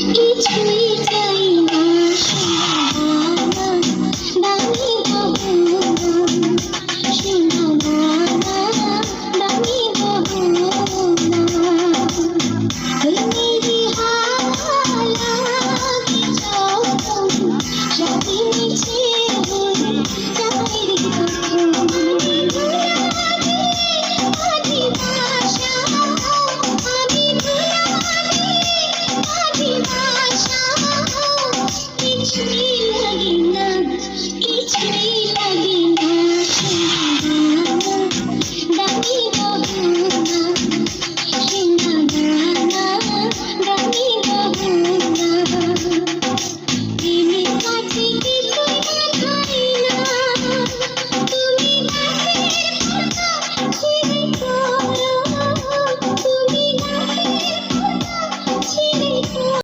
কিছুই চাই না সোনা দামি হবো না সোনা দামি হবো না মেরি হালাকি যখন রাতে নিচে হয়ে যায় রে কখন আধি ভাষা আমি আধি ভাষা কিছুই লাগে না কিছুই